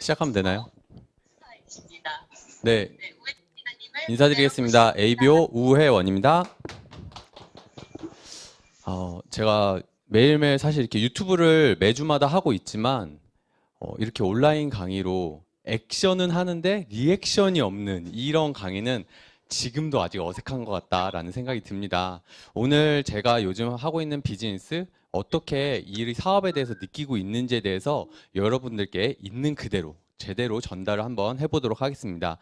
시작하면 되나요? 네, 인사드리겠습니다. ABO 우혜원입니다. 제가 매일매일 사실 이렇게 유튜브를 매주마다 하고 있지만 이렇게 온라인 강의로 액션은 하는데 리액션이 없는 이런 강의는 지금도 아직 어색한 것 같다라는 생각이 듭니다. 오늘 제가 요즘 하고 있는 비즈니스, 어떻게 이 사업에 대해서 느끼고 있는지에 대해서 여러분들께 있는 그대로 제대로 전달을 한번 해보도록 하겠습니다.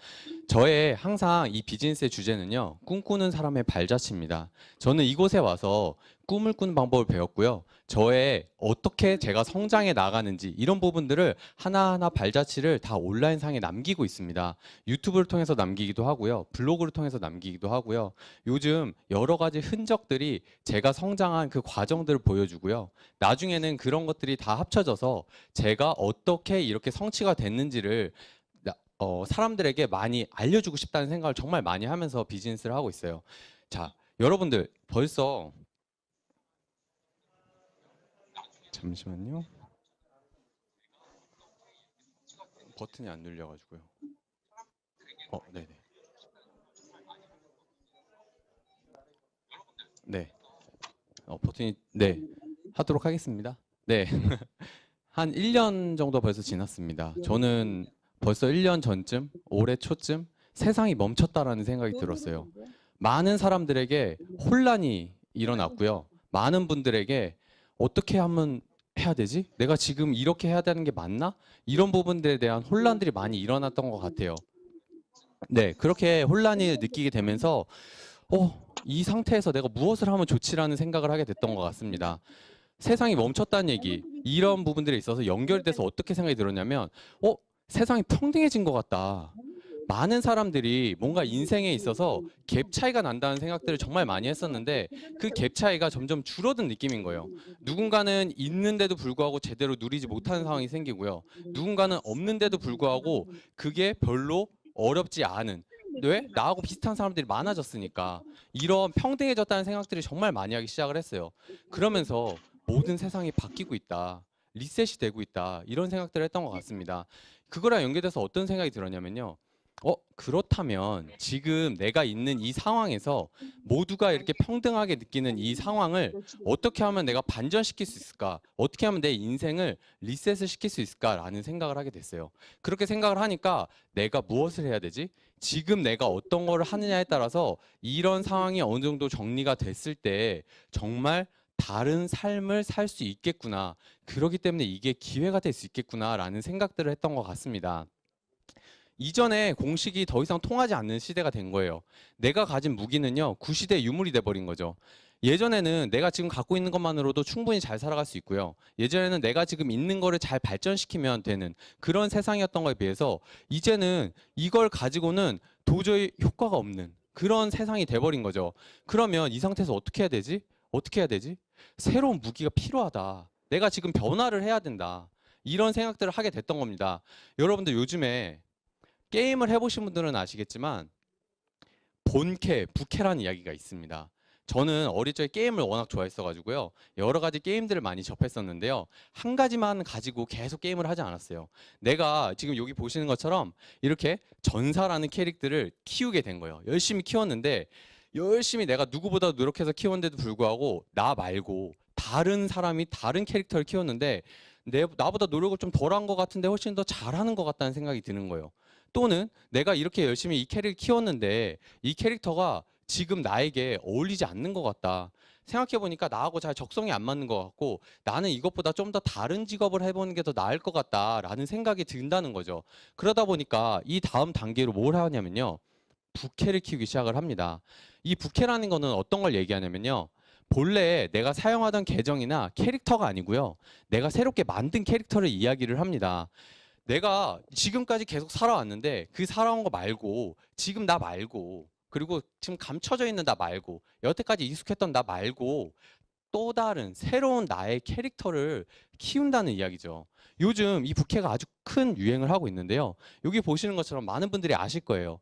저의 항상 이 비즈니스의 주제는요, 꿈꾸는 사람의 발자취입니다. 저는 이곳에 와서 꿈을 꾸는 방법을 배웠고요. 저의 어떻게 제가 성장해 나가는지 이런 부분들을 하나하나 발자취를 다 온라인상에 남기고 있습니다. 유튜브를 통해서 남기기도 하고요. 블로그를 통해서 남기기도 하고요. 요즘 여러 가지 흔적들이 제가 성장한 그 과정들을 보여주고요. 나중에는 그런 것들이 다 합쳐져서 제가 어떻게 이렇게 성취가 됐는지를 사람들에게 많이 알려주고 싶다는 생각을 정말 많이 하면서 비즈니스를 하고 있어요. 자, 여러분들 벌써 잠시만요. 버튼이 안 눌려가지고요. 네네. 네. 버튼이 네. 하도록 하겠습니다. 네. 한 1년 정도 벌써 지났습니다. 저는 벌써 1년 전쯤, 올해 초쯤 세상이 멈췄다라는 생각이 들었어요. 많은 사람들에게 혼란이 일어났고요. 많은 분들에게 어떻게 하면 해야 되지? 내가 지금 이렇게 해야 되는 게 맞나? 이런 부분들에 대한 혼란들이 많이 일어났던 것 같아요. 네, 그렇게 혼란이 느끼게 되면서 이 상태에서 내가 무엇을 하면 좋지라는 생각을 하게 됐던 것 같습니다. 세상이 멈췄다는 얘기, 이런 부분들에 있어서 연결돼서 어떻게 생각이 들었냐면, 세상이 평등해진 것 같다. 많은 사람들이 뭔가 인생에 있어서 갭 차이가 난다는 생각들을 정말 많이 했었는데 그 갭 차이가 점점 줄어든 느낌인 거예요. 누군가는 있는데도 불구하고 제대로 누리지 못하는 상황이 생기고요. 누군가는 없는데도 불구하고 그게 별로 어렵지 않은, 왜? 나하고 비슷한 사람들이 많아졌으니까 이런 평등해졌다는 생각들이 정말 많이 하기 시작을 했어요. 그러면서 모든 세상이 바뀌고 있다. 리셋이 되고 있다. 이런 생각들을 했던 것 같습니다. 그거랑 연계돼서 어떤 생각이 들었냐면요. 그렇다면 지금 내가 있는 이 상황에서 모두가 이렇게 평등하게 느끼는 이 상황을 어떻게 하면 내가 반전시킬 수 있을까? 어떻게 하면 내 인생을 리셋을 시킬 수 있을까라는 생각을 하게 됐어요. 그렇게 생각을 하니까 내가 무엇을 해야 되지? 지금 내가 어떤 거를 하느냐에 따라서 이런 상황이 어느 정도 정리가 됐을 때 정말 다른 삶을 살 수 있겠구나. 그렇기 때문에 이게 기회가 될 수 있겠구나라는 생각들을 했던 것 같습니다. 이전에 공식이 더 이상 통하지 않는 시대가 된 거예요. 내가 가진 무기는요, 구시대의 유물이 돼버린 거죠. 예전에는 내가 지금 갖고 있는 것만으로도 충분히 잘 살아갈 수 있고요. 예전에는 내가 지금 있는 거를 잘 발전시키면 되는 그런 세상이었던 거에 비해서 이제는 이걸 가지고는 도저히 효과가 없는 그런 세상이 돼버린 거죠. 그러면 이 상태에서 어떻게 해야 되지? 어떻게 해야 되지? 새로운 무기가 필요하다. 내가 지금 변화를 해야 된다. 이런 생각들을 하게 됐던 겁니다. 여러분들 요즘에 게임을 해보신 분들은 아시겠지만 본캐, 부캐라는 이야기가 있습니다. 저는 어릴 적에 게임을 워낙 좋아했어가지고요. 여러 가지 게임들을 많이 접했었는데요. 한 가지만 가지고 계속 게임을 하지 않았어요. 내가 지금 여기 보시는 것처럼 이렇게 전사라는 캐릭터를 키우게 된 거예요. 열심히 키웠는데 열심히 내가 누구보다 노력해서 키웠는데도 불구하고 나 말고 다른 사람이 다른 캐릭터를 키웠는데 나보다 노력을 좀 덜한 것 같은데 훨씬 더 잘하는 것 같다는 생각이 드는 거예요. 또는 내가 이렇게 열심히 이 캐릭을 키웠는데 이 캐릭터가 지금 나에게 어울리지 않는 것 같다. 생각해보니까 나하고 잘 적성이 안 맞는 것 같고 나는 이것보다 좀 더 다른 직업을 해보는 게 더 나을 것 같다라는 생각이 든다는 거죠. 그러다 보니까 이 다음 단계로 뭘 하냐면요. 부캐를 키우기 시작을 합니다. 이 부캐라는 거는 어떤 걸 얘기하냐면요. 본래 내가 사용하던 계정이나 캐릭터가 아니고요. 내가 새롭게 만든 캐릭터를 이야기를 합니다. 내가 지금까지 계속 살아왔는데 그 살아온 거 말고 지금 나 말고 그리고 지금 감춰져 있는 나 말고 여태까지 익숙했던 나 말고 또 다른 새로운 나의 캐릭터를 키운다는 이야기죠. 요즘 이 부캐가 아주 큰 유행을 하고 있는데요. 여기 보시는 것처럼 많은 분들이 아실 거예요.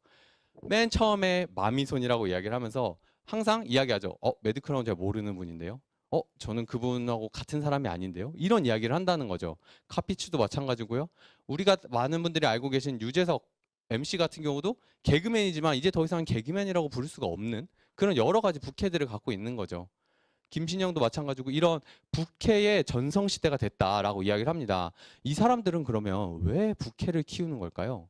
맨 처음에 마미손이라고 이야기를 하면서 항상 이야기하죠. 매드크라운 잘 모르는 분인데요. 저는 그분하고 같은 사람이 아닌데요? 이런 이야기를 한다는 거죠. 카피츠도 마찬가지고요. 우리가 많은 분들이 알고 계신 유재석 MC 같은 경우도 개그맨이지만 이제 더 이상 개그맨이라고 부를 수가 없는 그런 여러 가지 부캐들을 갖고 있는 거죠. 김신영도 마찬가지고 이런 부캐의 전성시대가 됐다라고 이야기를 합니다. 이 사람들은 그러면 왜 부캐를 키우는 걸까요?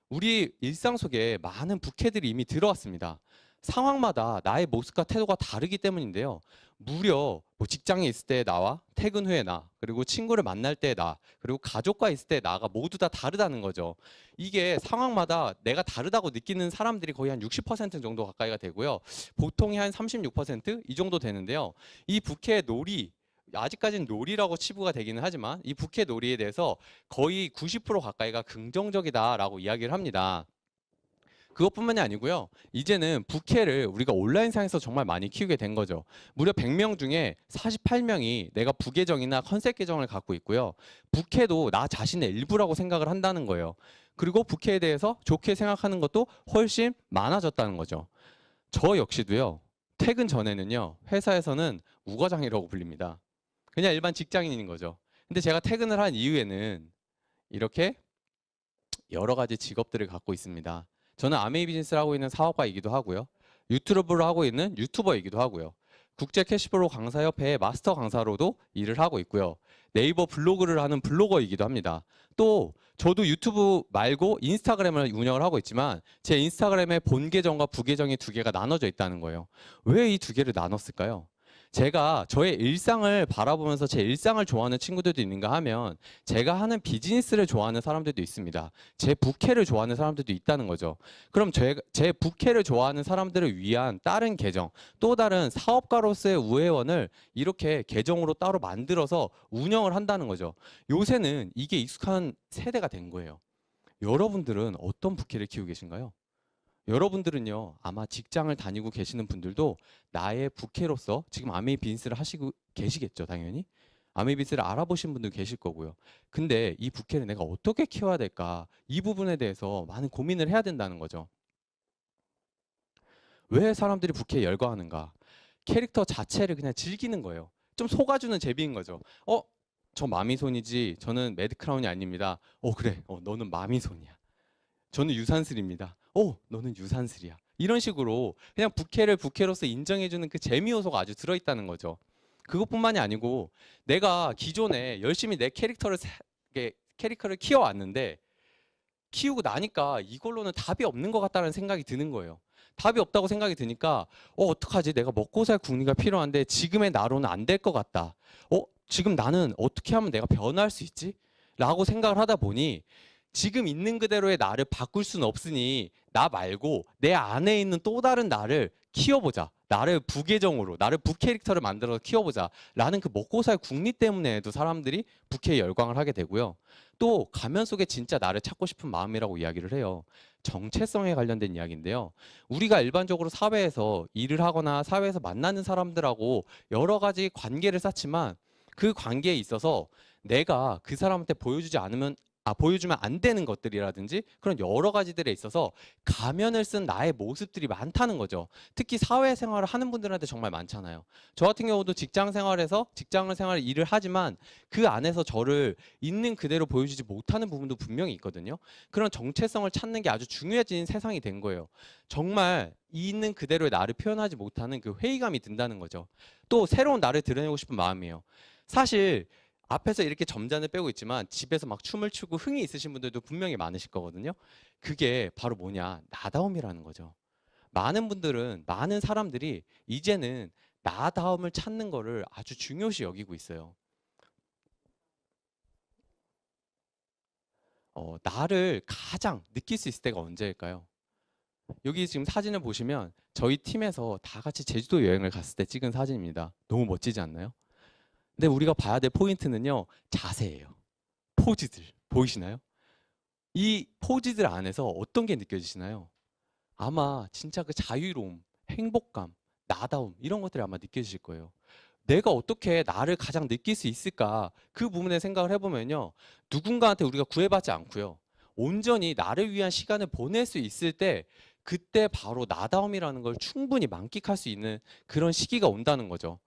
우리 일상 속에 많은 부캐들이 이미 들어왔습니다. 상황마다 나의 모습과 태도가 다르기 때문인데요. 무려 뭐 직장에 있을 때 나와 퇴근 후에 나, 그리고 친구를 만날 때 나, 그리고 가족과 있을 때 나가 모두 다 다르다는 거죠. 이게 상황마다 내가 다르다고 느끼는 사람들이 거의 한 60% 정도 가까이가 되고요. 보통이 한 36%이 정도 되는데요. 이 부캐의 놀이, 아직까지는 놀이라고 치부가 되기는 하지만 이 부캐 놀이에 대해서 거의 90% 가까이가 긍정적이다라고 이야기를 합니다. 그것뿐만이 아니고요. 이제는 부캐를 우리가 온라인상에서 정말 많이 키우게 된 거죠. 무려 100명 중에 48명이 내가 부계정이나 컨셉 계정을 갖고 있고요. 부캐도 나 자신의 일부라고 생각을 한다는 거예요. 그리고 부캐에 대해서 좋게 생각하는 것도 훨씬 많아졌다는 거죠. 저 역시도요. 퇴근 전에는요. 회사에서는 우과장이라고 불립니다. 그냥 일반 직장인인 거죠. 근데 제가 퇴근을 한 이후에는 이렇게 여러 가지 직업들을 갖고 있습니다. 저는 아메이 비즈니스를 하고 있는 사업가이기도 하고요. 유튜브를 하고 있는 유튜버이기도 하고요. 국제 캐시플로우 강사협회의 마스터 강사로도 일을 하고 있고요. 네이버 블로그를 하는 블로거이기도 합니다. 또 저도 유튜브 말고 인스타그램을 운영을 하고 있지만 제 인스타그램에 본 계정과 부계정이 두 개가 나눠져 있다는 거예요. 왜 이 두 개를 나눴을까요? 제가 저의 일상을 바라보면서 제 일상을 좋아하는 친구들도 있는가 하면 제가 하는 비즈니스를 좋아하는 사람들도 있습니다. 제 부캐를 좋아하는 사람들도 있다는 거죠. 그럼 제 부캐를 좋아하는 사람들을 위한 다른 계정, 또 다른 사업가로서의 우회원을 이렇게 계정으로 따로 만들어서 운영을 한다는 거죠. 요새는 이게 익숙한 세대가 된 거예요. 여러분들은 어떤 부캐를 키우고 계신가요? 여러분들은요, 아마 직장을 다니고 계시는 분들도 나의 부캐로서 지금 아메이 비즈니스를 하시고 계시겠죠, 당연히. 아메이 비즈니스를 알아보신 분도 계실 거고요. 근데 이 부캐를 내가 어떻게 키워야 될까? 이 부분에 대해서 많은 고민을 해야 된다는 거죠. 왜 사람들이 부캐에 열광하는가? 캐릭터 자체를 그냥 즐기는 거예요. 좀 속아주는 재미인 거죠. 저 마미손이지 저는 매드크라운이 아닙니다. 그래, 너는 마미손이야. 저는 유산슬입니다. 너는 유산슬이야. 이런 식으로 그냥 부캐를 부캐로서 인정해주는 그 재미 요소가 아주 들어있다는 거죠. 그것뿐만이 아니고 내가 기존에 열심히 내 캐릭터를 키워왔는데 키우고 나니까 이걸로는 답이 없는 것 같다는 생각이 드는 거예요. 답이 없다고 생각이 드니까 어떡하지? 내가 먹고 살 국리가 필요한데 지금의 나로는 안 될 것 같다. 지금 나는 어떻게 하면 내가 변화할 수 있지? 라고 생각을 하다 보니 지금 있는 그대로의 나를 바꿀 수는 없으니 나 말고 내 안에 있는 또 다른 나를 키워보자. 나를 부계정으로, 나를 부캐릭터를 만들어서 키워보자. 라는 그 먹고 살 국리 때문에도 사람들이 부캐에 열광을 하게 되고요. 또 가면 속에 진짜 나를 찾고 싶은 마음이라고 이야기를 해요. 정체성에 관련된 이야기인데요. 우리가 일반적으로 사회에서 일을 하거나 사회에서 만나는 사람들하고 여러 가지 관계를 쌓지만 그 관계에 있어서 내가 그 사람한테 보여주면 안 되는 것들이라든지 그런 여러 가지들에 있어서 가면을 쓴 나의 모습들이 많다는 거죠. 특히 사회생활을 하는 분들한테 정말 많잖아요. 저 같은 경우도 직장 생활 일을 하지만 그 안에서 저를 있는 그대로 보여주지 못하는 부분도 분명히 있거든요. 그런 정체성을 찾는 게 아주 중요해진 세상이 된 거예요. 정말 있는 그대로의 나를 표현하지 못하는 그 회의감이 든다는 거죠. 또 새로운 나를 드러내고 싶은 마음이에요. 사실 앞에서 이렇게 점잖을 빼고 있지만 집에서 막 춤을 추고 흥이 있으신 분들도 분명히 많으실 거거든요. 그게 바로 뭐냐? 나다움이라는 거죠. 많은 사람들이 이제는 나다움을 찾는 거를 아주 중요시 여기고 있어요. 나를 가장 느낄 수 있을 때가 언제일까요? 여기 지금 사진을 보시면 저희 팀에서 다 같이 제주도 여행을 갔을 때 찍은 사진입니다. 너무 멋지지 않나요? 근데 우리가 봐야 될 포인트는요, 자세예요. 포즈들. 보이시나요? 이 포즈들 안에서 어떤 게 느껴지시나요? 아마 진짜 그 자유로움, 행복감, 나다움, 이런 것들이 아마 느껴지실 거예요. 내가 어떻게 나를 가장 느낄 수 있을까? 그 부분에 생각을 해보면요. 누군가한테 우리가 구애받지 않고요. 온전히 나를 위한 시간을 보낼 수 있을 때, 그때 바로 나다움이라는 걸 충분히 만끽할 수 있는 그런 시기가 온다는 거죠.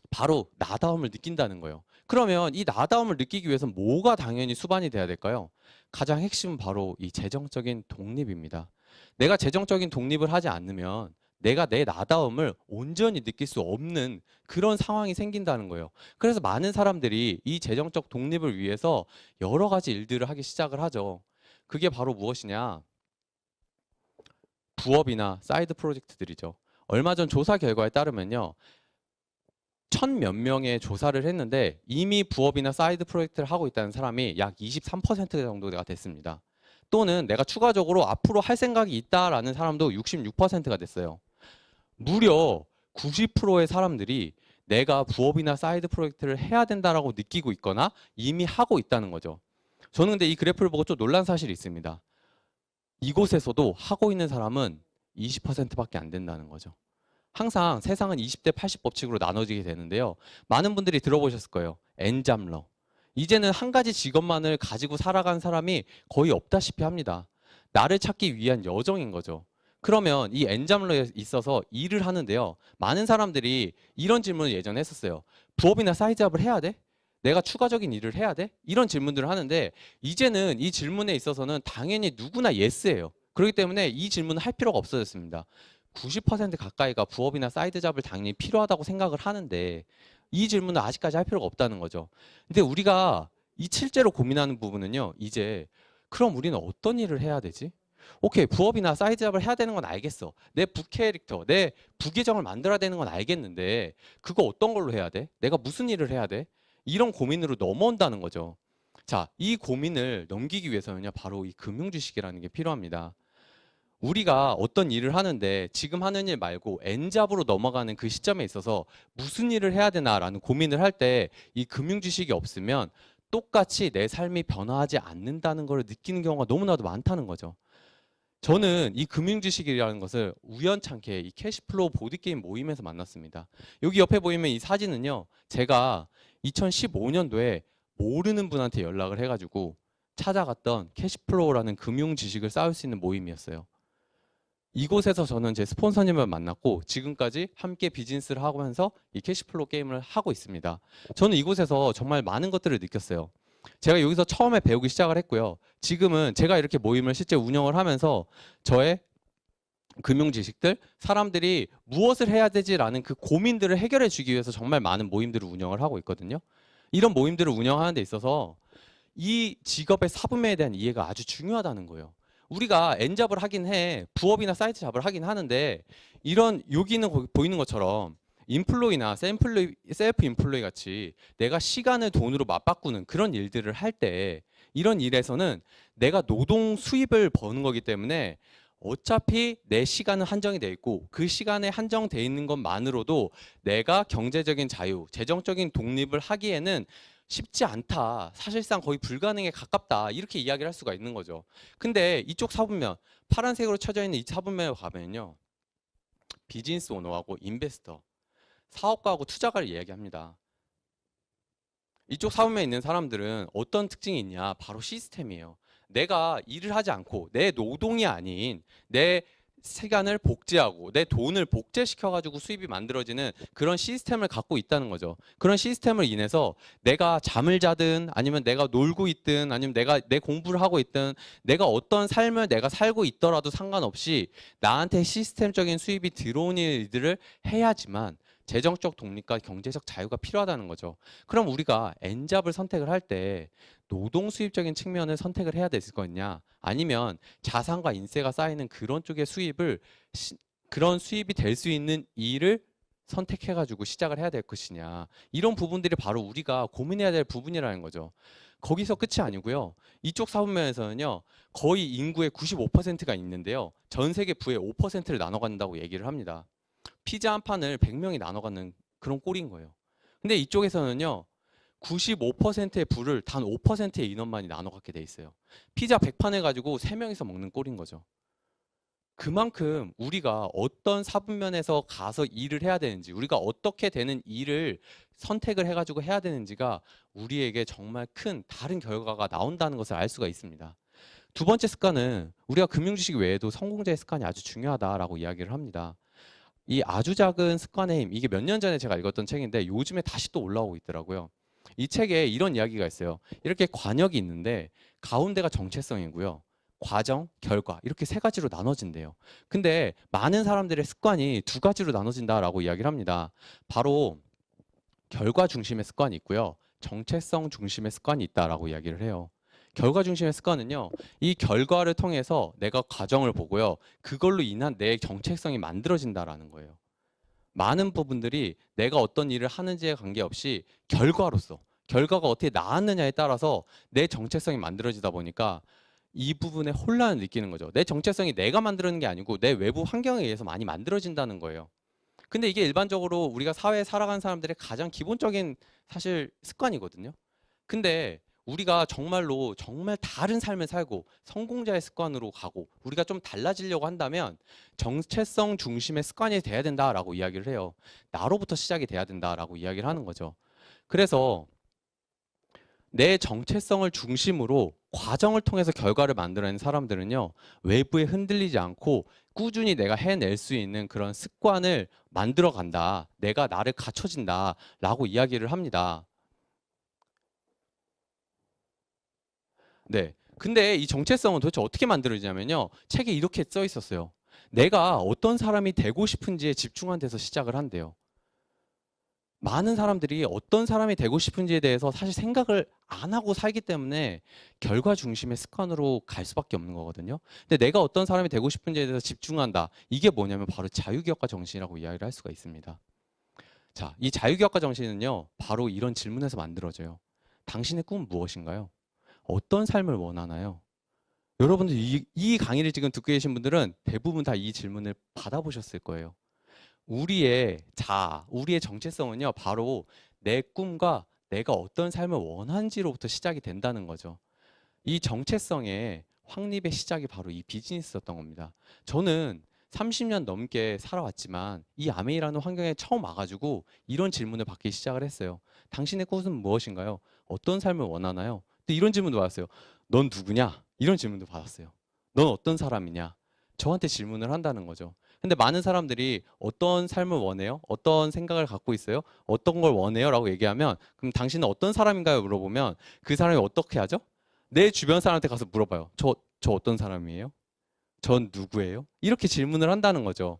바로 나다움을 느낀다는 거예요. 그러면 이 나다움을 느끼기 위해서 뭐가 당연히 수반이 돼야 될까요? 가장 핵심은 바로 이 재정적인 독립입니다. 내가 재정적인 독립을 하지 않으면 내가 내 나다움을 온전히 느낄 수 없는 그런 상황이 생긴다는 거예요. 그래서 많은 사람들이 이 재정적 독립을 위해서 여러 가지 일들을 하기 시작을 하죠. 그게 바로 무엇이냐? 부업이나 사이드 프로젝트들이죠. 얼마 전 조사 결과에 따르면요. 천 몇 명의 조사를 했는데 이미 부업이나 사이드 프로젝트를 하고 있다는 사람이 약 23% 정도가 됐습니다. 또는 내가 추가적으로 앞으로 할 생각이 있다라는 사람도 66%가 됐어요. 무려 90%의 사람들이 내가 부업이나 사이드 프로젝트를 해야 된다라고 느끼고 있거나 이미 하고 있다는 거죠. 저는 근데 이 그래프를 보고 좀 놀란 사실이 있습니다. 이곳에서도 하고 있는 사람은 20%밖에 안 된다는 거죠. 항상 세상은 20대 80 법칙으로 나눠지게 되는데요. 많은 분들이 들어보셨을 거예요. 엔잡러. 이제는 한 가지 직업만을 가지고 살아간 사람이 거의 없다시피 합니다. 나를 찾기 위한 여정인 거죠. 그러면 이 엔잡러에 있어서 일을 하는데요. 많은 사람들이 이런 질문을 예전에 했었어요. 부업이나 사이드잡을 해야 돼? 내가 추가적인 일을 해야 돼? 이런 질문들을 하는데 이제는 이 질문에 있어서는 당연히 누구나 예스예요. 그렇기 때문에 이 질문은 할 필요가 없어졌습니다. 90% 가까이가 부업이나 사이드 잡을 당연히 필요하다고 생각을 하는데 이 질문은 아직까지 할 필요가 없다는 거죠. 근데 우리가 이 실제로 고민하는 부분은요. 이제 그럼 우리는 어떤 일을 해야 되지? 오케이, 부업이나 사이드 잡을 해야 되는 건 알겠어. 내 부캐릭터, 내 부계정을 만들어야 되는 건 알겠는데 그거 어떤 걸로 해야 돼? 내가 무슨 일을 해야 돼? 이런 고민으로 넘어온다는 거죠. 자, 이 고민을 넘기기 위해서는요. 바로 이 금융지식이라는 게 필요합니다. 우리가 어떤 일을 하는데 지금 하는 일 말고 N잡으로 넘어가는 그 시점에 있어서 무슨 일을 해야 되나라는 고민을 할 때 이 금융 지식이 없으면 똑같이 내 삶이 변화하지 않는다는 걸 느끼는 경우가 너무나도 많다는 거죠. 저는 이 금융 지식이라는 것을 우연찮게 이 캐시플로우 보드게임 모임에서 만났습니다. 여기 옆에 보이면 이 사진은요. 제가 2015년도에 모르는 분한테 연락을 해가지고 찾아갔던 캐시플로우라는 금융 지식을 쌓을 수 있는 모임이었어요. 이곳에서 저는 제 스폰서님을 만났고 지금까지 함께 비즈니스를 하면서 이 캐시플로우 게임을 하고 있습니다. 저는 이곳에서 정말 많은 것들을 느꼈어요. 제가 여기서 처음에 배우기 시작을 했고요. 지금은 제가 이렇게 모임을 실제 운영을 하면서 저의 금융 지식들, 사람들이 무엇을 해야 되지라는 그 고민들을 해결해 주기 위해서 정말 많은 모임들을 운영을 하고 있거든요. 이런 모임들을 운영하는 데 있어서 이 직업의 사분면에 대한 이해가 아주 중요하다는 거예요. 우리가 N잡을 하긴 해. 부업이나 사이트 잡을 하긴 하는데 이런 여기는 보이는 것처럼 인플로이나 셀프 인플로이 같이 내가 시간을 돈으로 맞바꾸는 그런 일들을 할 때 이런 일에서는 내가 노동 수입을 버는 거기 때문에 어차피 내 시간은 한정이 돼 있고 그 시간에 한정돼 있는 것만으로도 내가 경제적인 자유, 재정적인 독립을 하기에는 쉽지 않다. 사실상 거의 불가능에 가깝다. 이렇게 이야기를 할 수가 있는 거죠. 근데 이쪽 사분면, 파란색으로 쳐져 있는 이 사분면에 가면요. 비즈니스 오너하고 인베스터, 사업가하고 투자가를 이야기합니다. 이쪽 사분면에 있는 사람들은 어떤 특징이 있냐? 바로 시스템이에요. 내가 일을 하지 않고 내 노동이 아닌 내 시간을 복제하고 내 돈을 복제시켜 가지고 수입이 만들어지는 그런 시스템을 갖고 있다는 거죠. 그런 시스템을 인해서 내가 잠을 자든 아니면 내가 놀고 있든 아니면 내가 내 공부를 하고 있든 내가 어떤 삶을 내가 살고 있더라도 상관없이 나한테 시스템적인 수입이 들어오는 일들을 해야지만 재정적 독립과 경제적 자유가 필요하다는 거죠. 그럼 우리가 N잡을 선택을 할 때 노동 수입적인 측면을 선택을 해야 될 거냐? 아니면 자산과 인세가 쌓이는 그런 쪽의 수입을 그런 수입이 될 수 있는 일을 선택해가지고 시작을 해야 될 것이냐? 이런 부분들이 바로 우리가 고민해야 될 부분이라는 거죠. 거기서 끝이 아니고요. 이쪽 사분면에서는요. 거의 인구의 95%가 있는데요. 전 세계 부의 5%를 나눠 갖는다고 얘기를 합니다. 피자 한 판을 100명이 나눠 갖는 그런 꼴인 거예요. 근데 이쪽에서는요. 95%의 부를 단 5%의 인원만이 나눠 갖게 돼 있어요. 피자 100판을 가지고 3명이서 먹는 꼴인 거죠. 그만큼 우리가 어떤 사분면에서 가서 일을 해야 되는지, 우리가 어떻게 되는 일을 선택을 해가지고 해야 되는지가 우리에게 정말 큰 다른 결과가 나온다는 것을 알 수가 있습니다. 두 번째 습관은 우리가 금융지식 외에도 성공자의 습관이 아주 중요하다라고 이야기를 합니다. 이 아주 작은 습관의 힘, 이게 몇 년 전에 제가 읽었던 책인데 요즘에 다시 또 올라오고 있더라고요. 이 책에 이런 이야기가 있어요. 이렇게 관역이 있는데 가운데가 정체성이고요. 과정, 결과 이렇게 세 가지로 나눠진대요. 근데 많은 사람들의 습관이 두 가지로 나눠진다라고 이야기를 합니다. 바로 결과 중심의 습관이 있고요. 정체성 중심의 습관이 있다라고 이야기를 해요. 결과 중심의 습관은요, 이 결과를 통해서 내가 과정을 보고요, 그걸로 인한 내 정체성이 만들어진다라는 거예요. 많은 부분들이 내가 어떤 일을 하는지에 관계없이 결과로서, 결과가 어떻게 나왔느냐에 따라서 내 정체성이 만들어지다 보니까 이 부분에 혼란을 느끼는 거죠. 내 정체성이 내가 만드는 게 아니고 내 외부 환경에 의해서 많이 만들어진다는 거예요. 근데 이게 일반적으로 우리가 사회에 살아가는 사람들의 가장 기본적인 사실 습관이거든요. 근데 우리가 정말로 정말 다른 삶을 살고 성공자의 습관으로 가고 우리가 좀 달라지려고 한다면 정체성 중심의 습관이 돼야 된다라고 이야기를 해요. 나로부터 시작이 돼야 된다라고 이야기를 하는 거죠. 그래서 내 정체성을 중심으로 과정을 통해서 결과를 만들어내는 사람들은요, 외부에 흔들리지 않고 꾸준히 내가 해낼 수 있는 그런 습관을 만들어 간다. 내가 나를 갖춰진다. 라고 이야기를 합니다. 네. 근데 이 정체성은 도대체 어떻게 만들어지냐면요. 책에 이렇게 써 있었어요. 내가 어떤 사람이 되고 싶은지에 집중한 데서 시작을 한대요. 많은 사람들이 어떤 사람이 되고 싶은지에 대해서 사실 생각을 안 하고 살기 때문에 결과 중심의 습관으로 갈 수밖에 없는 거거든요. 근데 내가 어떤 사람이 되고 싶은지에 대해서 집중한다. 이게 뭐냐면 바로 자유기억과 정신이라고 이야기를 할 수가 있습니다. 자, 이 자유기억과 정신은요. 바로 이런 질문에서 만들어져요. 당신의 꿈은 무엇인가요? 어떤 삶을 원하나요? 여러분들 이 강의를 지금 듣고 계신 분들은 대부분 다 이 질문을 받아보셨을 거예요. 우리의 우리의 정체성은요, 바로 내 꿈과 내가 어떤 삶을 원하는지로부터 시작이 된다는 거죠. 이 정체성의 확립의 시작이 바로 이 비즈니스였던 겁니다. 저는 30년 넘게 살아왔지만 이 아메이라는 환경에 처음 와가지고 이런 질문을 받기 시작을 했어요. 당신의 꿈은 무엇인가요? 어떤 삶을 원하나요? 근데 이런 질문도 받았어요. 넌 누구냐? 이런 질문도 받았어요. 넌 어떤 사람이냐? 저한테 질문을 한다는 거죠. 근데 많은 사람들이 어떤 삶을 원해요? 어떤 생각을 갖고 있어요? 어떤 걸 원해요? 라고 얘기하면 그럼 당신은 어떤 사람인가요? 물어보면 그 사람이 어떻게 하죠? 내 주변 사람한테 가서 물어봐요. 저 어떤 사람이에요? 전 누구예요? 이렇게 질문을 한다는 거죠.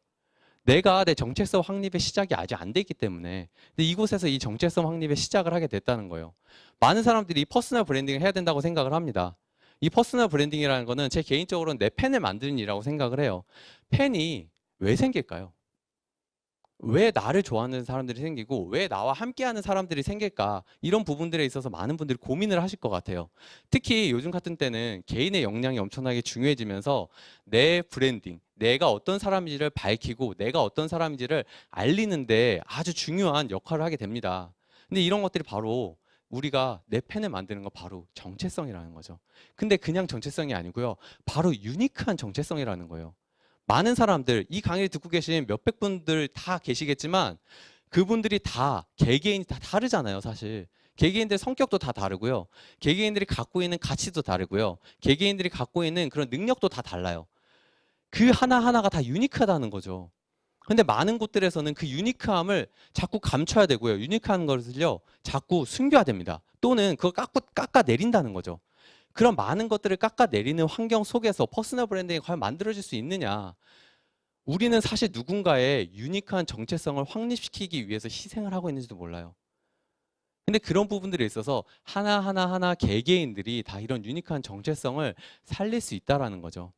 내가 내 정체성 확립의 시작이 아직 안 돼 있기 때문에. 근데 이곳에서 이 정체성 확립의 시작을 하게 됐다는 거예요. 많은 사람들이 퍼스널 브랜딩을 해야 된다고 생각을 합니다. 이 퍼스널 브랜딩이라는 거는 제 개인적으로는 내 팬을 만드는 일이라고 생각을 해요. 팬이 왜 생길까요? 왜 나를 좋아하는 사람들이 생기고 왜 나와 함께하는 사람들이 생길까? 이런 부분들에 있어서 많은 분들이 고민을 하실 것 같아요. 특히 요즘 같은 때는 개인의 역량이 엄청나게 중요해지면서 내 브랜딩, 내가 어떤 사람인지를 밝히고 내가 어떤 사람인지를 알리는데 아주 중요한 역할을 하게 됩니다. 근데 이런 것들이 바로 우리가 내 팬을 만드는 거 바로 정체성이라는 거죠. 근데 그냥 정체성이 아니고요. 바로 유니크한 정체성이라는 거예요. 많은 사람들, 이 강의를 듣고 계신 몇백 분들 다 계시겠지만 그분들이 다 개개인이 다 다르잖아요, 사실. 개개인들 성격도 다 다르고요. 개개인들이 갖고 있는 가치도 다르고요. 개개인들이 갖고 있는 그런 능력도 다 달라요. 그 하나하나가 다 유니크하다는 거죠. 근데 많은 곳들에서는 그 유니크함을 자꾸 감춰야 되고요. 유니크한 것을요, 자꾸 숨겨야 됩니다. 또는 그걸 깎아내린다는 거죠. 그런 많은 것들을 깎아내리는 환경 속에서 퍼스널 브랜딩이 과연 만들어질 수 있느냐? 우리는 사실 누군가의 유니크한 정체성을 확립시키기 위해서 희생을 하고 있는지도 몰라요. 근데 그런 부분들에 있어서 하나하나 개개인들이 다 이런 유니크한 정체성을 살릴 수 있다라는 거죠.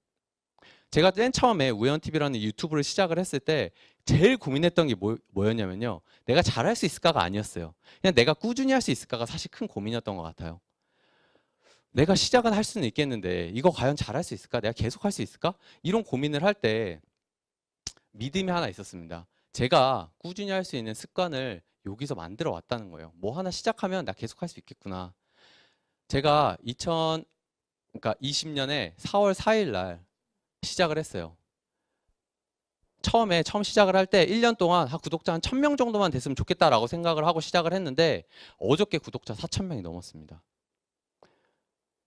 제가 맨 처음에 우연TV라는 유튜브를 시작을 했을 때 제일 고민했던 게 뭐였냐면요. 내가 잘할 수 있을까가 아니었어요. 그냥 내가 꾸준히 할 수 있을까가 사실 큰 고민이었던 것 같아요. 내가 시작은 할 수는 있겠는데 이거 과연 잘할 수 있을까? 내가 계속 할 수 있을까? 이런 고민을 할 때 믿음이 하나 있었습니다. 제가 꾸준히 할 수 있는 습관을 여기서 만들어 왔다는 거예요. 뭐 하나 시작하면 나 계속 할 수 있겠구나. 제가 2020년에 4월 4일 날 시작을 했어요. 처음 시작을 할 때 1년 동안 구독자 한 1000명 정도만 됐으면 좋겠다라고 생각을 하고 시작을 했는데 어저께 구독자 4000명이 넘었습니다.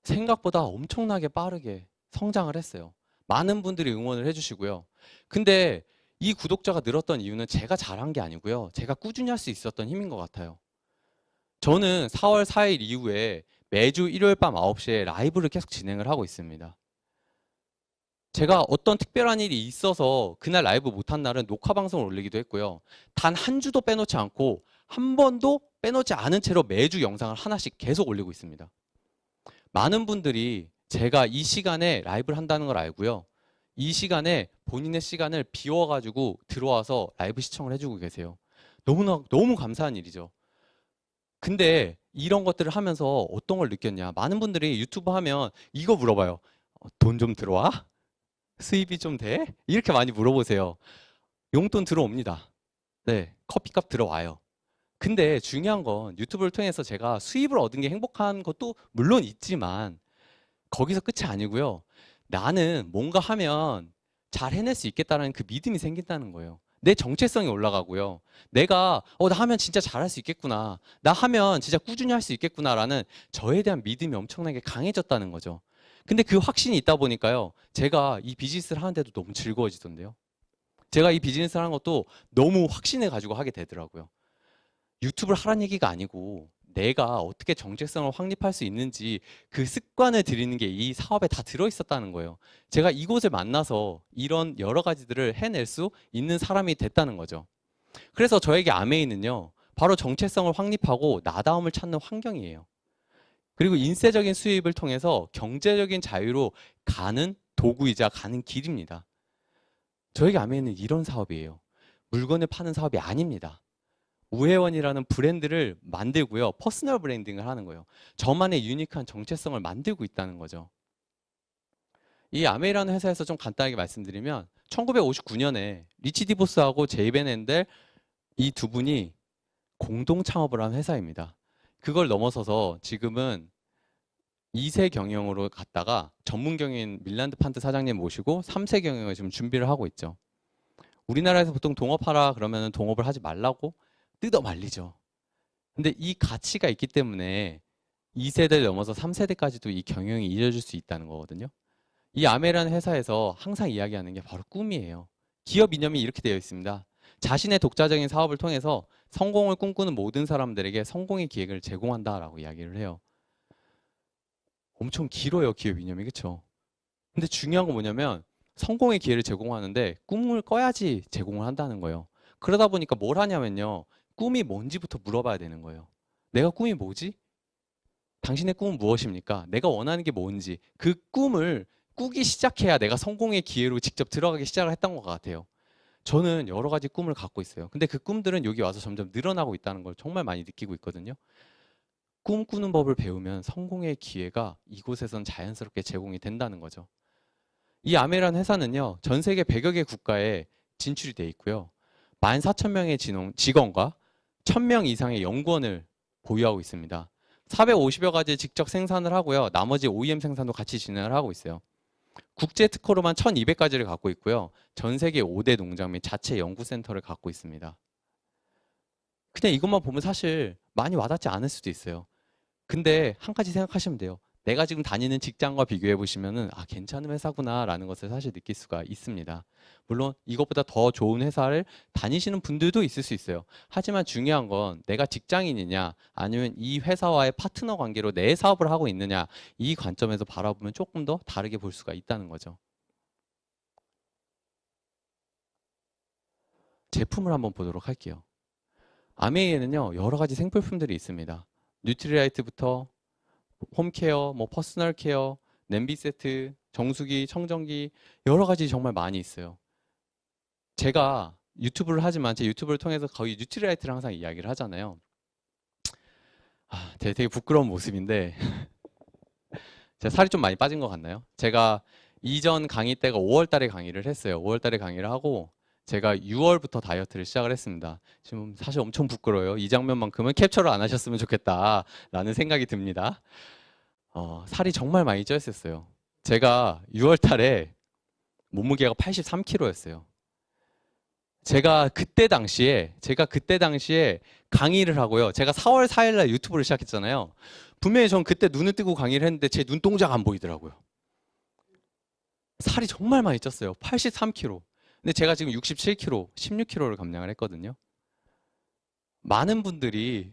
생각보다 엄청나게 빠르게 성장을 했어요. 많은 분들이 응원을 해주시고요. 근데 이 구독자가 늘었던 이유는 제가 잘한 게 아니고요. 제가 꾸준히 할 수 있었던 힘인 것 같아요. 저는 4월 4일 이후에 매주 일요일 밤 9시에 라이브를 계속 진행을 하고 있습니다. 제가 어떤 특별한 일이 있어서 그날 라이브 못한 날은 녹화 방송을 올리기도 했고요. 단 한 주도 빼놓지 않고 한 번도 빼놓지 않은 채로 매주 영상을 하나씩 계속 올리고 있습니다. 많은 분들이 제가 이 시간에 라이브를 한다는 걸 알고요. 이 시간에 본인의 시간을 비워가지고 들어와서 라이브 시청을 해주고 계세요. 너무 감사한 일이죠. 근데 이런 것들을 하면서 어떤 걸 느꼈냐. 많은 분들이 유튜브 하면 이거 물어봐요. 돈 좀 들어와? 수입이 좀 돼? 이렇게 많이 물어보세요. 용돈 들어옵니다. 네, 커피값 들어와요. 근데 중요한 건 유튜브를 통해서 제가 수입을 얻은 게 행복한 것도 물론 있지만 거기서 끝이 아니고요. 나는 뭔가 하면 잘 해낼 수 있겠다는 그 믿음이 생긴다는 거예요. 내 정체성이 올라가고요. 내가 나 하면 진짜 잘할 수 있겠구나. 나 하면 진짜 꾸준히 할 수 있겠구나라는 저에 대한 믿음이 엄청나게 강해졌다는 거죠. 근데 그 확신이 있다 보니까요. 제가 이 비즈니스를 하는데도 너무 즐거워지던데요. 제가 이 비즈니스를 하는 것도 너무 확신을 가지고 하게 되더라고요. 유튜브를 하라는 얘기가 아니고 내가 어떻게 정체성을 확립할 수 있는지 그 습관을 들이는 게 이 사업에 다 들어있었다는 거예요. 제가 이곳을 만나서 이런 여러 가지들을 해낼 수 있는 사람이 됐다는 거죠. 그래서 저에게 아메이는요. 바로 정체성을 확립하고 나다움을 찾는 환경이에요. 그리고 인쇄적인 수입을 통해서 경제적인 자유로 가는 도구이자 가는 길입니다. 저에게 아메이는 이런 사업이에요. 물건을 파는 사업이 아닙니다. 우회원이라는 브랜드를 만들고요. 퍼스널 브랜딩을 하는 거예요. 저만의 유니크한 정체성을 만들고 있다는 거죠. 이 아메이라는 회사에서 좀 간단하게 말씀드리면 1959년에 리치 디보스하고 제이벤 앤델 이 두 분이 공동 창업을 한 회사입니다. 그걸 넘어서서 지금은 2세 경영으로 갔다가 전문 경영인 밀란드 판트 사장님 모시고 3세 경영을 지금 준비를 하고 있죠. 우리나라에서 보통 동업하라 그러면 동업을 하지 말라고 뜯어 말리죠. 근데 이 가치가 있기 때문에 2세대를 넘어서 3세대까지도 이 경영이 이어질 수 있다는 거거든요. 이 아메라는 회사에서 항상 이야기하는 게 바로 꿈이에요. 기업 이념이 이렇게 되어 있습니다. 자신의 독자적인 사업을 통해서 성공을 꿈꾸는 모든 사람들에게 성공의 기회를 제공한다라고 이야기를 해요. 엄청 길어요, 기업 이념이. 그렇죠? 근데 중요한 건 뭐냐면 성공의 기회를 제공하는데 꿈을 꿔야지 제공을 한다는 거예요. 그러다 보니까 뭘 하냐면요. 꿈이 뭔지부터 물어봐야 되는 거예요. 내가 꿈이 뭐지? 당신의 꿈은 무엇입니까? 내가 원하는 게 뭔지 그 꿈을 꾸기 시작해야 내가 성공의 기회로 직접 들어가기 시작을 했던 것 같아요. 저는 여러 가지 꿈을 갖고 있어요. 근데 그 꿈들은 여기 와서 점점 늘어나고 있다는 걸 정말 많이 느끼고 있거든요. 꿈꾸는 법을 배우면 성공의 기회가 이곳에선 자연스럽게 제공이 된다는 거죠. 이 아메란 회사는요. 전 세계 100여 개 국가에 진출이 돼 있고요. 14,000명의 직원과 1,000명 이상의 연구원을 보유하고 있습니다. 450여 가지 직접 생산을 하고요. 나머지 OEM 생산도 같이 진행을 하고 있어요. 국제 특허로만 1,200가지를 갖고 있고요. 전 세계 5대 농장 및 자체 연구센터를 갖고 있습니다. 그냥 이것만 보면 사실 많이 와닿지 않을 수도 있어요. 근데 한 가지 생각하시면 돼요. 내가 지금 다니는 직장과 비교해 보시면은 괜찮은 회사구나라는 것을 사실 느낄 수가 있습니다. 물론 이것보다 더 좋은 회사를 다니시는 분들도 있을 수 있어요. 하지만 중요한 건 내가 직장인이냐 아니면 이 회사와의 파트너 관계로 내 사업을 하고 있느냐 이 관점에서 바라보면 조금 더 다르게 볼 수가 있다는 거죠. 제품을 한번 보도록 할게요. 아메이에는요 여러 가지 생필품들이 있습니다. 뉴트리라이트부터 홈케어, 퍼스널 케어, 냄비 세트, 정수기, 청정기 여러 가지 정말 많이 있어요. 제가 유튜브를 하지만 제 유튜브를 통해서 거의 뉴트리라이트를 항상 이야기를 하잖아요. 되게 부끄러운 모습인데 제가 살이 좀 많이 빠진 것 같나요? 제가 이전 강의 때가 5월 달에 강의를 했어요. 5월 달에 강의를 하고 제가 6월부터 다이어트를 시작을 했습니다. 지금 사실 엄청 부끄러워요. 이 장면만큼은 캡처를 안 하셨으면 좋겠다라는 생각이 듭니다. 살이 정말 많이 쪄 있었어요. 제가 6월 달에 몸무게가 83kg였어요. 제가 그때 당시에 강의를 하고요. 제가 4월 4일 날 유튜브를 시작했잖아요. 분명히 전 그때 눈을 뜨고 강의를 했는데 제 눈동자가 안 보이더라고요. 살이 정말 많이 쪘어요. 83kg. 근데 제가 지금 67kg, 16kg를 감량을 했거든요. 많은 분들이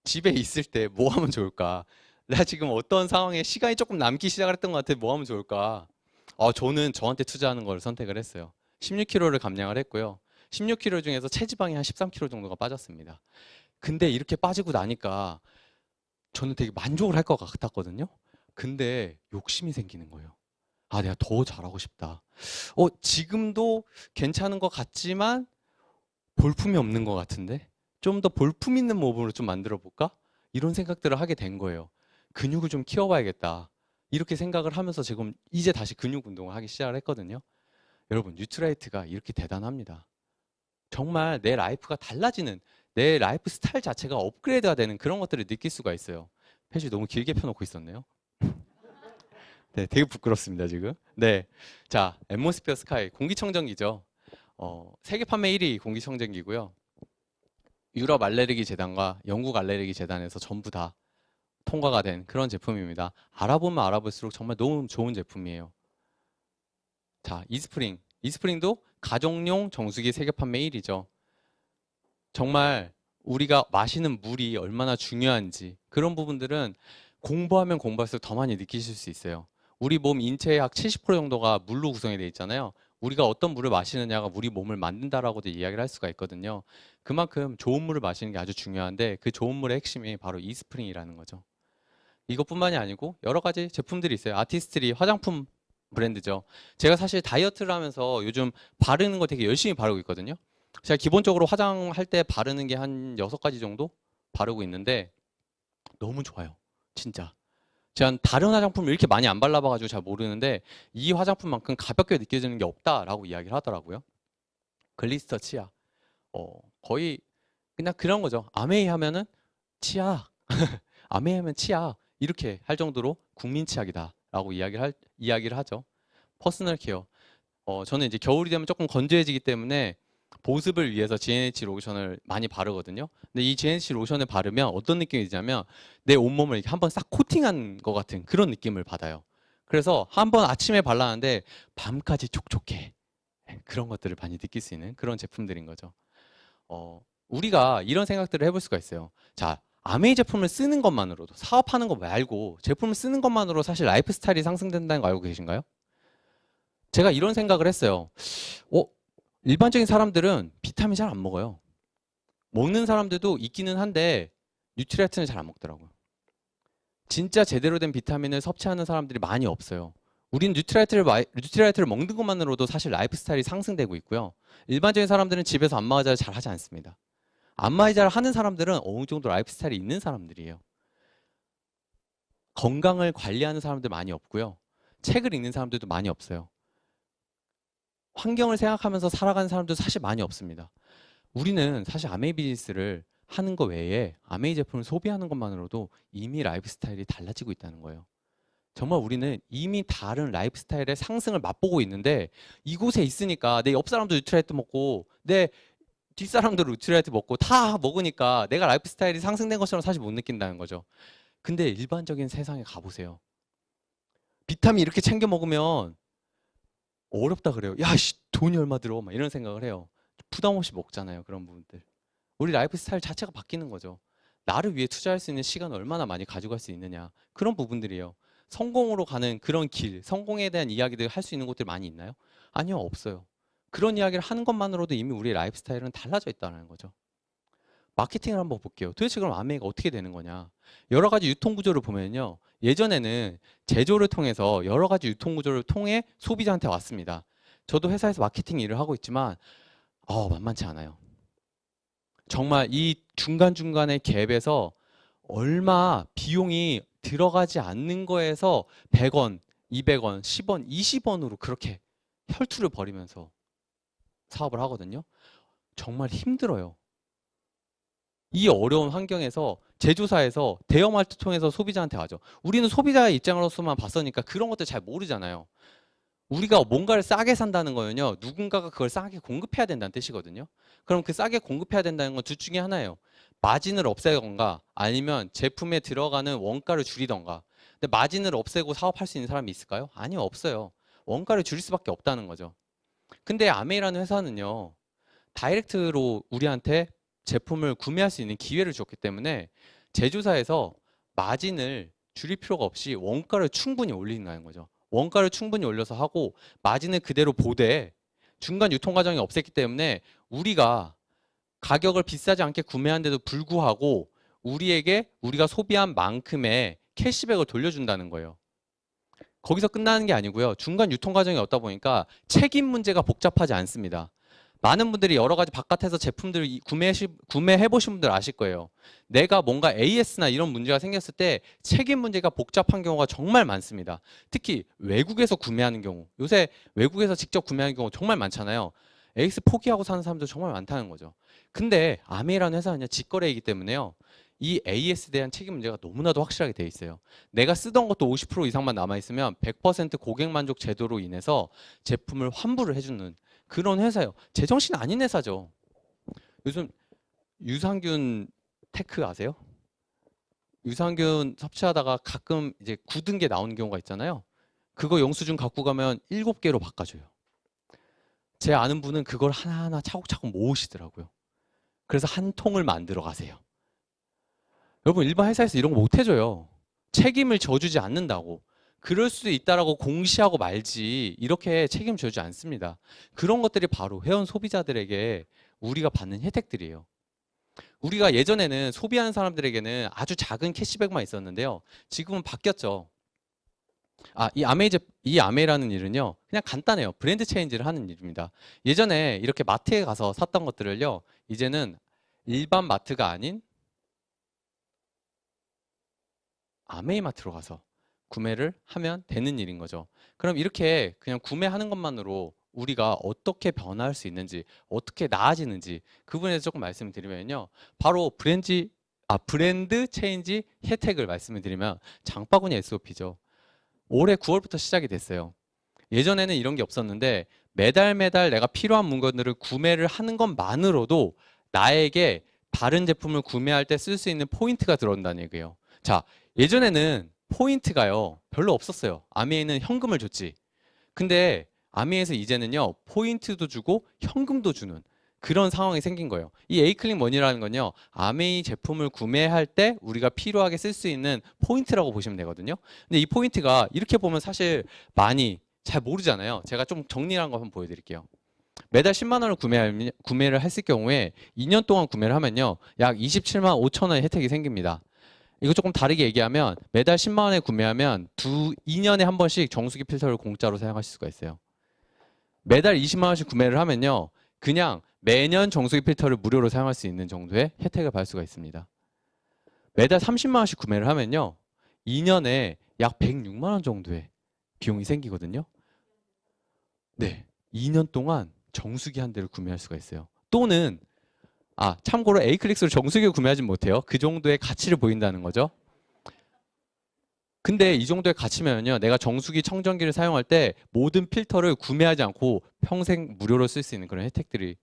집에 있을 때 뭐 하면 좋을까? 나 지금 어떤 상황에 시간이 조금 남기 시작을 했던 것 같아. 뭐 하면 좋을까? 저는 저한테 투자하는 걸 선택을 했어요. 16kg를 감량을 했고요. 16kg 중에서 체지방이 한 13kg 정도가 빠졌습니다. 근데 이렇게 빠지고 나니까 저는 되게 만족을 할 것 같았거든요. 근데 욕심이 생기는 거예요. 아, 내가 더 잘하고 싶다. 지금도 괜찮은 것 같지만 볼품이 없는 것 같은데? 좀 더 볼품 있는 몸으로 좀 만들어 볼까? 이런 생각들을 하게 된 거예요. 근육을 좀 키워봐야겠다. 이렇게 생각을 하면서 지금 이제 다시 근육 운동을 하기 시작을 했거든요. 여러분, 뉴트라이트가 이렇게 대단합니다. 정말 내 라이프가 달라지는, 내 라이프 스타일 자체가 업그레이드가 되는 그런 것들을 느낄 수가 있어요. 페이지 너무 길게 펴놓고 있었네요. 네, 되게 부끄럽습니다, 지금. 네. 자, 앰모스피어 스카이, 공기청정기죠. 세계 판매 1위 공기청정기고요. 유럽 알레르기 재단과 영국 알레르기 재단에서 전부 다 통과가 된 그런 제품입니다. 알아보면 알아볼수록 정말 너무 좋은 제품이에요. 자, 이스프링. 이스프링도 가정용 정수기 세계 판매 1위죠. 정말 우리가 마시는 물이 얼마나 중요한지 그런 부분들은 공부하면 공부할수록 더 많이 느끼실 수 있어요. 우리 몸 인체의 약 70% 정도가 물로 구성이 되어 있잖아요. 우리가 어떤 물을 마시느냐가 우리 몸을 만든다라고도 이야기를 할 수가 있거든요. 그만큼 좋은 물을 마시는 게 아주 중요한데 그 좋은 물의 핵심이 바로 이스프링이라는 거죠. 이것뿐만이 아니고 여러 가지 제품들이 있어요. 아티스트리 화장품 브랜드죠. 제가 사실 다이어트를 하면서 요즘 바르는 거 되게 열심히 바르고 있거든요. 제가 기본적으로 화장할 때 바르는 게 한 6가지 정도 바르고 있는데 너무 좋아요. 진짜. 제가 다른 화장품을 이렇게 많이 안 발라봐가지고 잘 모르는데 이 화장품만큼 가볍게 느껴지는 게 없다라고 이야기를 하더라고요. 글리스터 치약. 거의 그냥 그런 거죠. 아메이 하면은 치약. 아메이 하면 치약. 이렇게 할 정도로 국민 치약이다라고 이야기를 하죠. 퍼스널 케어. 저는 이제 겨울이 되면 조금 건조해지기 때문에 보습을 위해서 GNH 로션을 많이 바르거든요. 근데 이 GNH 로션을 바르면 어떤 느낌이 드냐면 내 온몸을 이렇게 한번 싹 코팅한 것 같은 그런 느낌을 받아요. 그래서 한번 아침에 발랐는데 밤까지 촉촉해. 그런 것들을 많이 느낄 수 있는 그런 제품들인 거죠. 우리가 이런 생각들을 해볼 수가 있어요. 자, 아메이 제품을 쓰는 것만으로도 사업하는 거 말고 제품을 쓰는 것만으로 사실 라이프 스타일이 상승된다는 거 알고 계신가요? 제가 이런 생각을 했어요. 어, 일반적인 사람들은 비타민 잘 안 먹어요. 먹는 사람들도 있기는 한데 뉴트리아트는 잘 안 먹더라고요. 진짜 제대로 된 비타민을 섭취하는 사람들이 많이 없어요. 우린 뉴트리아트를 먹는 것만으로도 사실 라이프 스타일이 상승되고 있고요. 일반적인 사람들은 집에서 안마의자를 잘 하지 않습니다. 안마의자를 하는 사람들은 어느 정도 라이프 스타일이 있는 사람들이에요. 건강을 관리하는 사람들 많이 없고요. 책을 읽는 사람들도 많이 없어요. 환경을 생각하면서 살아가는 사람도 사실 많이 없습니다. 우리는 사실 아메이 비즈니스를 하는 거 외에 아메이 제품을 소비하는 것만으로도 이미 라이프 스타일이 달라지고 있다는 거예요. 정말 우리는 이미 다른 라이프 스타일의 상승을 맛보고 있는데 이곳에 있으니까 내 옆 사람도 뉴트라이트 먹고 내 뒷사람도 뉴트라이트 먹고 다 먹으니까 내가 라이프 스타일이 상승된 것처럼 사실 못 느낀다는 거죠. 근데 일반적인 세상에 가보세요. 비타민 이렇게 챙겨 먹으면 어렵다 그래요. 야, 씨, 돈이 얼마 들어? 막 이런 생각을 해요. 부담 없이 먹잖아요. 그런 부분들. 우리 라이프 스타일 자체가 바뀌는 거죠. 나를 위해 투자할 수 있는 시간을 얼마나 많이 가져갈 수 있느냐. 그런 부분들이에요. 성공으로 가는 그런 길, 성공에 대한 이야기들 할 수 있는 곳들 많이 있나요? 아니요, 없어요. 그런 이야기를 하는 것만으로도 이미 우리의 라이프 스타일은 달라져 있다는 거죠. 마케팅을 한번 볼게요. 도대체 그럼 아메이가 어떻게 되는 거냐? 여러 가지 유통 구조를 보면요. 예전에는 제조를 통해서 여러 가지 유통 구조를 통해 소비자한테 왔습니다. 저도 회사에서 마케팅 일을 하고 있지만 만만치 않아요. 정말 이 중간중간의 갭에서 얼마 비용이 들어가지 않는 거에서 100원, 200원, 10원, 20원으로 그렇게 혈투를 벌이면서 사업을 하거든요. 정말 힘들어요. 이 어려운 환경에서 제조사에서 대형마트 통해서 소비자한테 가죠. 우리는 소비자의 입장으로서만 봤으니까 그런 것들 잘 모르잖아요. 우리가 뭔가를 싸게 산다는 거는요. 누군가가 그걸 싸게 공급해야 된다는 뜻이거든요. 그럼 그 싸게 공급해야 된다는 건 둘 중에 하나예요. 마진을 없애던가 아니면 제품에 들어가는 원가를 줄이던가. 근데 마진을 없애고 사업할 수 있는 사람이 있을까요? 아니요, 없어요. 원가를 줄일 수밖에 없다는 거죠. 근데 아메이라는 회사는요, 다이렉트로 우리한테 제품을 구매할 수 있는 기회를 줬기 때문에 제조사에서 마진을 줄일 필요가 없이 원가를 충분히 올린다는 거죠. 원가를 충분히 올려서 하고 마진을 그대로 보되 중간 유통 과정이 없앴기 때문에 우리가 가격을 비싸지 않게 구매한데도 불구하고 우리에게 우리가 소비한 만큼의 캐시백을 돌려준다는 거예요. 거기서 끝나는 게 아니고요. 중간 유통 과정이 없다 보니까 책임 문제가 복잡하지 않습니다. 많은 분들이 여러 가지 바깥에서 제품들을 구매해 보신 분들 아실 거예요. 내가 뭔가 AS나 이런 문제가 생겼을 때 책임 문제가 복잡한 경우가 정말 많습니다. 특히 외국에서 구매하는 경우, 요새 외국에서 직접 구매하는 경우 정말 많잖아요. AS 포기하고 사는 사람들 정말 많다는 거죠. 근데 아메이라는 회사는 직거래이기 때문에요. 이 AS에 대한 책임 문제가 너무나도 확실하게 돼 있어요. 내가 쓰던 것도 50% 이상만 남아있으면 100% 고객 만족 제도로 인해서 제품을 환불을 해주는 그런 회사예요. 제정신 아닌 회사죠. 요즘 유산균 테크 아세요? 유산균 섭취하다가 가끔 이제 굳은 게 나오는 경우가 있잖아요. 그거 영수증 갖고 가면 7개로 바꿔줘요. 제 아는 분은 그걸 하나하나 차곡차곡 모으시더라고요. 그래서 한 통을 만들어 가세요. 여러분 일반 회사에서 이런 거 못 해줘요. 책임을 져주지 않는다고. 그럴 수도 있다라고 공시하고 말지 이렇게 책임 져주지 않습니다. 그런 것들이 바로 회원 소비자들에게 우리가 받는 혜택들이에요. 우리가 예전에는 소비하는 사람들에게는 아주 작은 캐시백만 있었는데요. 지금은 바뀌었죠. 이 아메이라는 일은요, 그냥 간단해요. 브랜드 체인지를 하는 일입니다. 예전에 이렇게 마트에 가서 샀던 것들을요, 이제는 일반 마트가 아닌 아메이마트로 가서 구매를 하면 되는 일인 거죠. 그럼 이렇게 그냥 구매하는 것만으로 우리가 어떻게 변화할 수 있는지, 어떻게 나아지는지 그 부분에서 조금 말씀을 드리면요. 바로 브랜드 체인지 혜택을 말씀을 드리면 장바구니 SOP죠. 올해 9월부터 시작이 됐어요. 예전에는 이런 게 없었는데 매달 내가 필요한 물건들을 구매를 하는 것만으로도 나에게 다른 제품을 구매할 때 쓸 수 있는 포인트가 들어온다는 얘기예요. 자, 예전에는 포인트가요 별로 없었어요. 아미에는 현금을 줬지. 근데 아미에서 이제는요 포인트도 주고 현금도 주는 그런 상황이 생긴 거예요. 이 에이클릭 머니라는 건요 아메이 제품을 구매할 때 우리가 필요하게 쓸 수 있는 포인트라고 보시면 되거든요. 근데 이 포인트가 이렇게 보면 사실 많이 잘 모르잖아요. 제가 좀 정리한 거 한번 보여드릴게요. 매달 10만 원을 구매를 했을 경우에 2년 동안 구매를 하면요 약 27만 5천 원의 혜택이 생깁니다. 이거 조금 다르게 얘기하면 매달 10만 원에 구매하면 2년에 한 번씩 정수기 필터를 공짜로 사용하실 수가 있어요. 매달 20만 원씩 구매를 하면요. 그냥 매년 정수기 필터를 무료로 사용할 수 있는 정도의 혜택을 받을 수가 있습니다. 매달 30만 원씩 구매를 하면요. 2년에 약 106만 원 정도의 비용이 생기거든요. 네. 2년 동안 정수기 한 대를 구매할 수가 있어요. 또는 참고로 에이클릭스로 정수기를 구매하진 못해요. 그 정도의 가치를 보인다는 거죠. 근데 이 정도의 가치면요. 내가 정수기 청정기를 사용할 때 모든 필터를 구매하지 않고 평생 무료로 쓸 수 있는 그런 혜택들이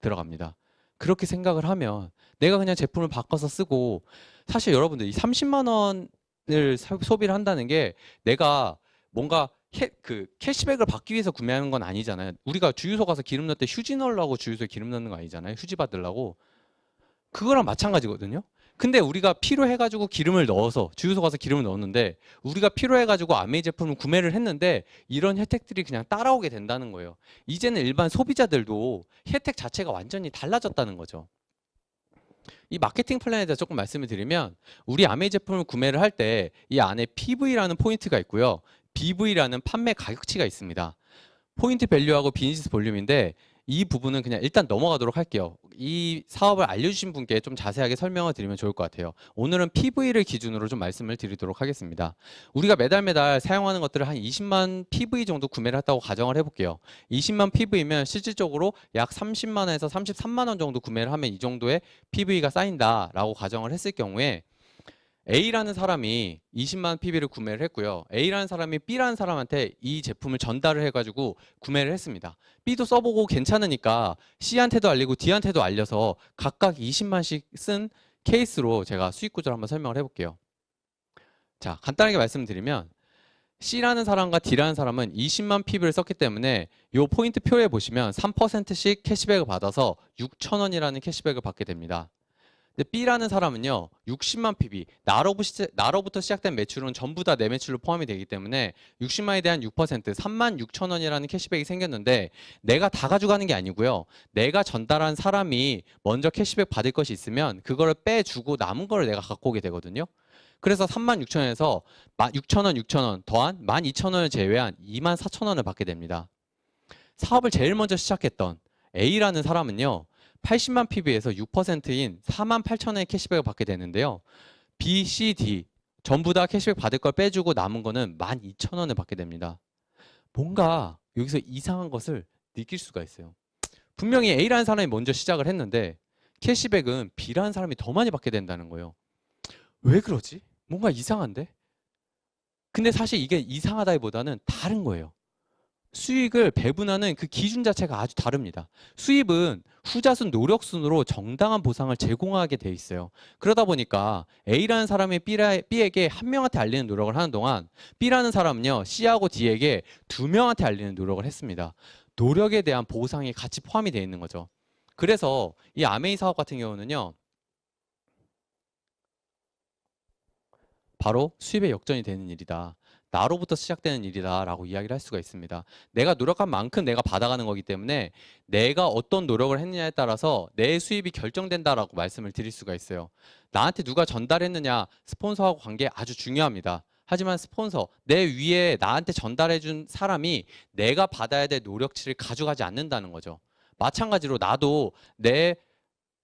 들어갑니다. 그렇게 생각을 하면 내가 그냥 제품을 바꿔서 쓰고 사실 여러분들 이 30만 원을 소비를 한다는 게 내가 뭔가 캐시백을 받기 위해서 구매하는 건 아니잖아요. 우리가 주유소 가서 기름 넣을 때 휴지 넣으려고 주유소에 기름 넣는 거 아니잖아요. 휴지 받으려고. 그거랑 마찬가지거든요. 근데 우리가 필요해가지고 기름을 넣어서 주유소 가서 기름을 넣었는데 우리가 필요해가지고 아메이 제품을 구매를 했는데 이런 혜택들이 그냥 따라오게 된다는 거예요. 이제는 일반 소비자들도 혜택 자체가 완전히 달라졌다는 거죠. 이 마케팅 플랜에 대해서 조금 말씀을 드리면 우리 아메이 제품을 구매를 할 때 이 안에 PV라는 포인트가 있고요. BV라는 판매 가격치가 있습니다. 포인트 밸류하고 비즈니스 볼륨인데 이 부분은 그냥 일단 넘어가도록 할게요. 이 사업을 알려주신 분께 좀 자세하게 설명을 드리면 좋을 것 같아요. 오늘은 PV를 기준으로 좀 말씀을 드리도록 하겠습니다. 우리가 매달 사용하는 것들을 한 20만 PV 정도 구매를 했다고 가정을 해볼게요. 20만 PV면 실질적으로 약 30만 원에서 33만 원 정도 구매를 하면 이 정도의 PV가 쌓인다라고 가정을 했을 경우에 A라는 사람이 20만 PV를 구매를 했고요. A라는 사람이 B라는 사람한테 이 제품을 전달을 해가지고 구매를 했습니다. B도 써보고 괜찮으니까 C한테도 알리고 D한테도 알려서 각각 20만씩 쓴 케이스로 제가 수익 구조를 한번 설명을 해볼게요. 자, 간단하게 말씀드리면 C라는 사람과 D라는 사람은 20만 PB를 썼기 때문에 이 포인트 표에 보시면 3%씩 캐시백을 받아서 6,000원이라는 캐시백을 받게 됩니다. 근데 B라는 사람은요, 60만 PB, 나로부터 시작된 매출은 전부 다 내 매출로 포함이 되기 때문에 60만에 대한 6%, 36,000원이라는 캐시백이 생겼는데 내가 다 가져가는 게 아니고요. 내가 전달한 사람이 먼저 캐시백 받을 것이 있으면 그거를 빼주고 남은 거를 내가 갖고 오게 되거든요. 그래서 36,000원에서 6,000원, 6,000원 더한 12,000원을 제외한 24,000원을 받게 됩니다. 사업을 제일 먼저 시작했던 A라는 사람은요. 80만 PB에서 6%인 48,000원의 캐시백을 받게 되는데요. B, C, D 전부 다 캐시백 받을 걸 빼주고 남은 거는 12,000원을 받게 됩니다. 뭔가 여기서 이상한 것을 느낄 수가 있어요. 분명히 A라는 사람이 먼저 시작을 했는데 캐시백은 B라는 사람이 더 많이 받게 된다는 거예요. 왜 그러지? 뭔가 이상한데? 근데 사실 이게 이상하다기보다는 다른 거예요. 수익을 배분하는 그 기준 자체가 아주 다릅니다. 수입은 후자순 노력순으로 정당한 보상을 제공하게 돼 있어요. 그러다 보니까 A라는 사람이 B에게 한 명한테 알리는 노력을 하는 동안 B라는 사람은요, C하고 D에게 두 명한테 알리는 노력을 했습니다. 노력에 대한 보상이 같이 포함이 되어 있는 거죠. 그래서 이 아메이 사업 같은 경우는요, 바로 수입의 역전이 되는 일이다. 나로부터 시작되는 일이다 라고 이야기를 할 수가 있습니다. 내가 노력한 만큼 내가 받아가는 거기 때문에 내가 어떤 노력을 했느냐에 따라서 내 수입이 결정된다라고 말씀을 드릴 수가 있어요. 나한테 누가 전달했느냐, 스폰서하고 관계 아주 중요합니다. 하지만 스폰서, 내 위에 나한테 전달해준 사람이 내가 받아야 될 노력치를 가져가지 않는다는 거죠. 마찬가지로 나도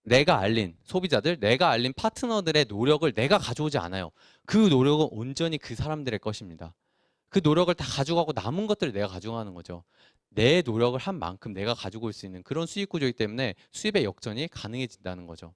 내가 알린 소비자들, 내가 알린 파트너들의 노력을 내가 가져오지 않아요. 그 노력은 온전히 그 사람들의 것입니다. 그 노력을 다 가져가고 남은 것들을 내가 가져가는 거죠. 내 노력을 한 만큼 내가 가지고 올 수 있는 그런 수익 구조이기 때문에 수입의 역전이 가능해진다는 거죠.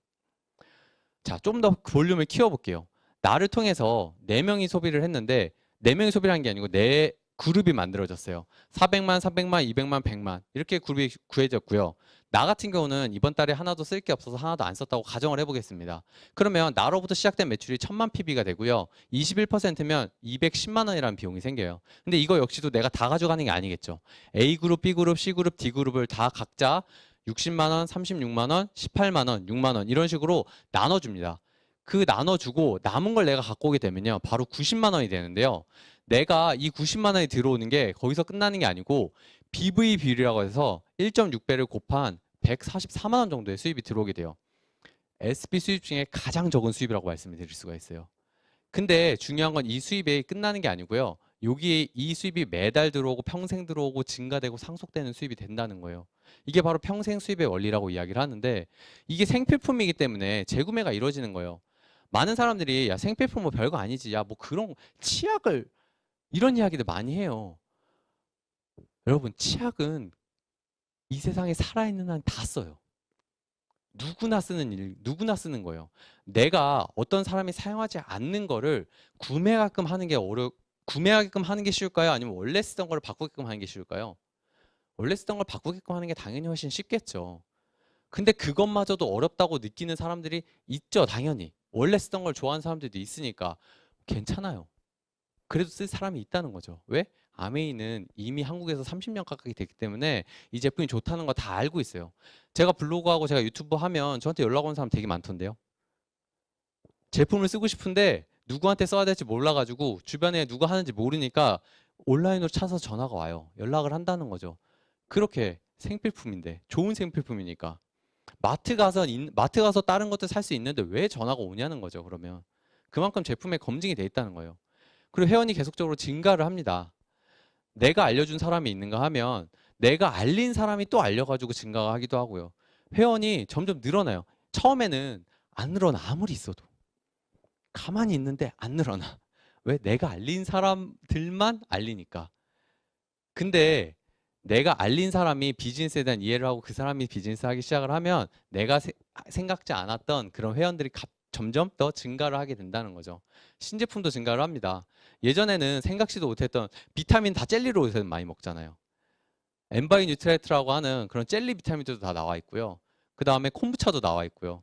자, 좀 더 볼륨을 키워볼게요. 나를 통해서 4명이 소비를 했는데 4명이 소비를 한 게 아니고 내 그룹이 만들어졌어요. 400만, 300만, 200만, 100만 이렇게 그룹이 구해졌고요. 나 같은 경우는 이번 달에 하나도 쓸 게 없어서 하나도 안 썼다고 가정을 해보겠습니다. 그러면 나로부터 시작된 매출이 1000만 PB가 되고요. 21%면 210만 원이라는 비용이 생겨요. 근데 이거 역시도 내가 다 가져가는 게 아니겠죠. A그룹, B그룹, C그룹, D그룹을 다 각자 60만 원, 36만 원, 18만 원, 6만 원 이런 식으로 나눠줍니다. 그 나눠주고 남은 걸 내가 갖고 오게 되면요. 바로 90만 원이 되는데요. 내가 이 90만 원이 들어오는 게 거기서 끝나는 게 아니고 BV 비율이라고 해서 1.6배를 곱한 144만 원 정도의 수입이 들어오게 돼요. SB 수입 중에 가장 적은 수입이라고 말씀을 드릴 수가 있어요. 근데 중요한 건 이 수입이 끝나는 게 아니고요. 여기에 이 수입이 매달 들어오고 평생 들어오고 증가되고 상속되는 수입이 된다는 거예요. 이게 바로 평생 수입의 원리라고 이야기를 하는데 이게 생필품이기 때문에 재구매가 이루어지는 거예요. 많은 사람들이 야 생필품 뭐 별거 아니지, 야 뭐 그런 치약을 이런 이야기들 많이 해요. 여러분 치약은 이 세상에 살아있는 한 다 써요. 누구나 누구나 쓰는 거예요. 내가 어떤 사람이 사용하지 않는 거를 구매하게끔 하는 게 쉬울까요? 아니면 원래 쓰던 걸 바꾸게끔 하는 게 쉬울까요? 원래 쓰던 걸 바꾸게끔 하는 게 당연히 훨씬 쉽겠죠. 근데 그것마저도 어렵다고 느끼는 사람들이 있죠, 당연히. 원래 쓰던 걸 좋아하는 사람들도 있으니까 괜찮아요. 그래도 쓸 사람이 있다는 거죠. 왜? 아메이는 이미 한국에서 30년 가까이 됐기 때문에 이 제품이 좋다는 거 다 알고 있어요. 제가 블로그하고 제가 유튜브 하면 저한테 연락 오는 사람 되게 많던데요. 제품을 쓰고 싶은데 누구한테 써야 될지 몰라가지고 주변에 누가 하는지 모르니까 온라인으로 찾아서 전화가 와요. 연락을 한다는 거죠. 그렇게 생필품인데 좋은 생필품이니까 마트 가서 다른 것들 살 수 있는데 왜 전화가 오냐는 거죠. 그러면 그만큼 제품에 검증이 돼 있다는 거예요. 그리고 회원이 계속적으로 증가를 합니다. 내가 알려준 사람이 있는가 하면 내가 알린 사람이 또 알려가지고 증가하기도 하고요. 회원이 점점 늘어나요. 처음에는 안 늘어나. 아무리 있어도. 가만히 있는데 안 늘어나. 왜? 내가 알린 사람들만 알리니까. 근데 내가 알린 사람이 비즈니스에 대한 이해를 하고 그 사람이 비즈니스 하기 시작을 하면 내가 생각지 않았던 그런 회원들이 점점 더 증가를 하게 된다는 거죠. 신제품도 증가를 합니다. 예전에는 생각지도 못했던 비타민 다 젤리로 요새 많이 먹잖아요. 엔바이 뉴트레이트라고 하는 그런 젤리 비타민들도 다 나와 있고요. 그 다음에 콤부차도 나와 있고요.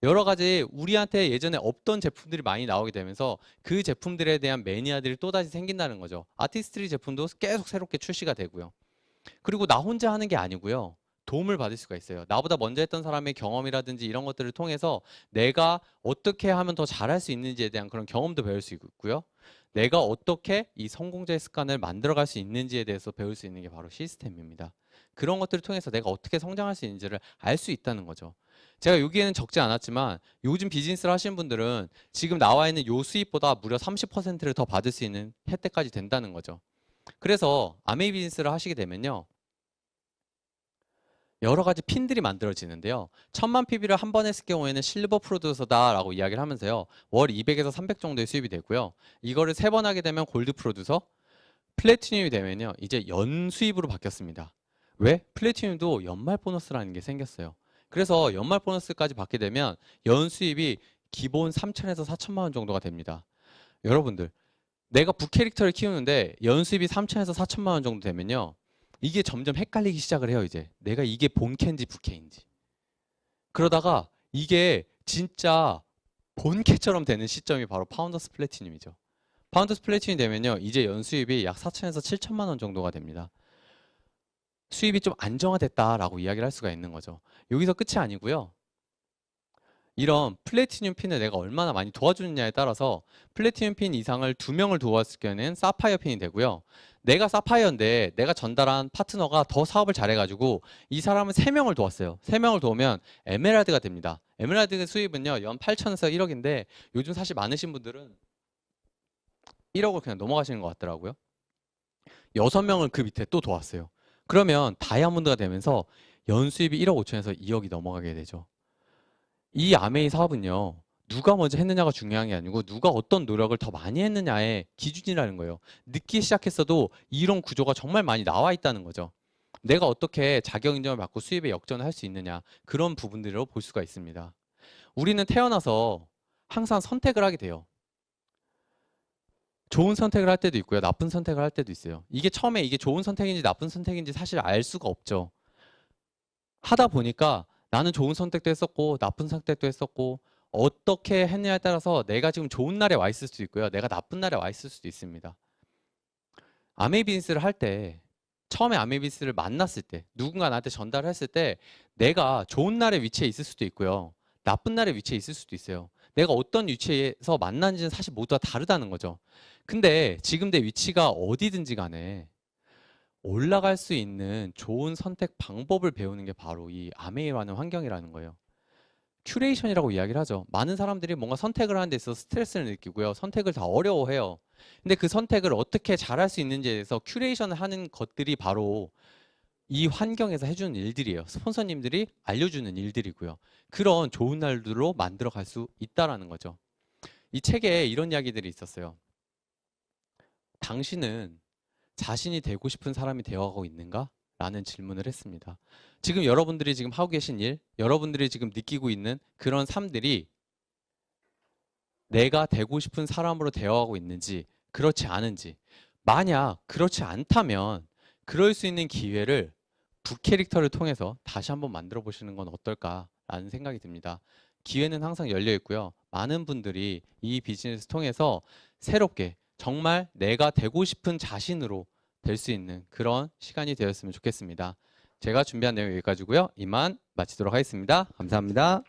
여러 가지 우리한테 예전에 없던 제품들이 많이 나오게 되면서 그 제품들에 대한 매니아들이 또다시 생긴다는 거죠. 아티스트리 제품도 계속 새롭게 출시가 되고요. 그리고 나 혼자 하는 게 아니고요. 도움을 받을 수가 있어요. 나보다 먼저 했던 사람의 경험이라든지 이런 것들을 통해서 내가 어떻게 하면 더 잘할 수 있는지에 대한 그런 경험도 배울 수 있고요. 내가 어떻게 이 성공자의 습관을 만들어갈 수 있는지에 대해서 배울 수 있는 게 바로 시스템입니다. 그런 것들을 통해서 내가 어떻게 성장할 수 있는지를 알 수 있다는 거죠. 제가 여기에는 적지 않았지만 요즘 비즈니스를 하시는 분들은 지금 나와 있는 요 수입보다 무려 30%를 더 받을 수 있는 혜택까지 된다는 거죠. 그래서 아메이 비즈니스를 하시게 되면요. 여러 가지 핀들이 만들어지는데요. 1000만 PB를 한 번 했을 경우에는 실버 프로듀서다라고 이야기를 하면서요. 월 200에서 300 정도의 수입이 되고요. 이거를 3번 하게 되면 골드 프로듀서, 플래티늄이 되면요. 이제 연 수입으로 바뀌었습니다. 왜? 플래티늄도 연말 보너스라는 게 생겼어요. 그래서 연말 보너스까지 받게 되면 연 수입이 기본 3천에서 4천만 원 정도가 됩니다. 여러분들, 내가 부캐릭터를 키우는데 연 수입이 3천에서 4천만 원 정도 되면요. 이게 점점 헷갈리기 시작을 해요, 이제. 내가 이게 본캐인지 부캐인지. 그러다가 이게 진짜 본캐처럼 되는 시점이 바로 파운더스 플래티늄이죠. 파운더스 플래티늄이 되면요. 이제 연수입이 약 4천에서 7천만 원 정도가 됩니다. 수입이 좀 안정화됐다라고 이야기를 할 수가 있는 거죠. 여기서 끝이 아니고요. 이런 플래티늄 핀을 내가 얼마나 많이 도와주느냐에 따라서 플래티늄 핀 이상을 2명을 도왔을 경우에는 사파이어 핀이 되고요. 내가 사파이어인데 내가 전달한 파트너가 더 사업을 잘해가지고 이 사람은 3명을 도왔어요. 3명을 도우면 에메랄드가 됩니다. 에메랄드 수입은요. 연 8천에서 1억인데 요즘 사실 많으신 분들은 1억을 그냥 넘어가시는 것 같더라고요. 6명을 그 밑에 또 도왔어요. 그러면 다이아몬드가 되면서 연 수입이 1억 5천에서 2억이 넘어가게 되죠. 이 아메이 사업은요. 누가 먼저 했느냐가 중요한 게 아니고 누가 어떤 노력을 더 많이 했느냐의 기준이라는 거예요. 늦게 시작했어도 이런 구조가 정말 많이 나와 있다는 거죠. 내가 어떻게 자격 인정을 받고 수입에 역전을 할 수 있느냐 그런 부분들로 볼 수가 있습니다. 우리는 태어나서 항상 선택을 하게 돼요. 좋은 선택을 할 때도 있고요. 나쁜 선택을 할 때도 있어요. 이게 처음에 이게 좋은 선택인지 나쁜 선택인지 사실 알 수가 없죠. 하다 보니까 나는 좋은 선택도 했었고 나쁜 선택도 했었고 어떻게 했냐에 따라서 내가 지금 좋은 날에 와 있을 수도 있고요. 내가 나쁜 날에 와 있을 수도 있습니다. 아메이 비즈니스를 할 때 처음에 아메이 비즈니스를 만났을 때 누군가 나한테 전달을 했을 때 내가 좋은 날의 위치에 있을 수도 있고요. 나쁜 날의 위치에 있을 수도 있어요. 내가 어떤 위치에서 만난지는 사실 모두 다 다르다는 거죠. 근데 지금 내 위치가 어디든지 간에 올라갈 수 있는 좋은 선택 방법을 배우는 게 바로 이 아메이라는 환경이라는 거예요. 큐레이션이라고 이야기를 하죠. 많은 사람들이 뭔가 선택을 하는 데 있어서 스트레스를 느끼고요. 선택을 다 어려워해요. 근데 그 선택을 어떻게 잘할 수 있는지에 대해서 큐레이션을 하는 것들이 바로 이 환경에서 해주는 일들이에요. 스폰서님들이 알려주는 일들이고요. 그런 좋은 날들로 만들어 갈 수 있다라는 거죠. 이 책에 이런 이야기들이 있었어요. 당신은 자신이 되고 싶은 사람이 되어가고 있는가? 라는 질문을 했습니다. 지금 여러분들이 지금 하고 계신 일, 여러분들이 지금 느끼고 있는 그런 삶들이 내가 되고 싶은 사람으로 되어가고 있는지, 그렇지 않은지. 만약 그렇지 않다면 그럴 수 있는 기회를 북캐릭터를 통해서 다시 한번 만들어 보시는 건 어떨까라는 생각이 듭니다. 기회는 항상 열려 있고요. 많은 분들이 이 비즈니스 통해서 새롭게 정말 내가 되고 싶은 자신으로 될 수 있는 그런 시간이 되었으면 좋겠습니다. 제가 준비한 내용 여기까지고요. 이만 마치도록 하겠습니다. 감사합니다.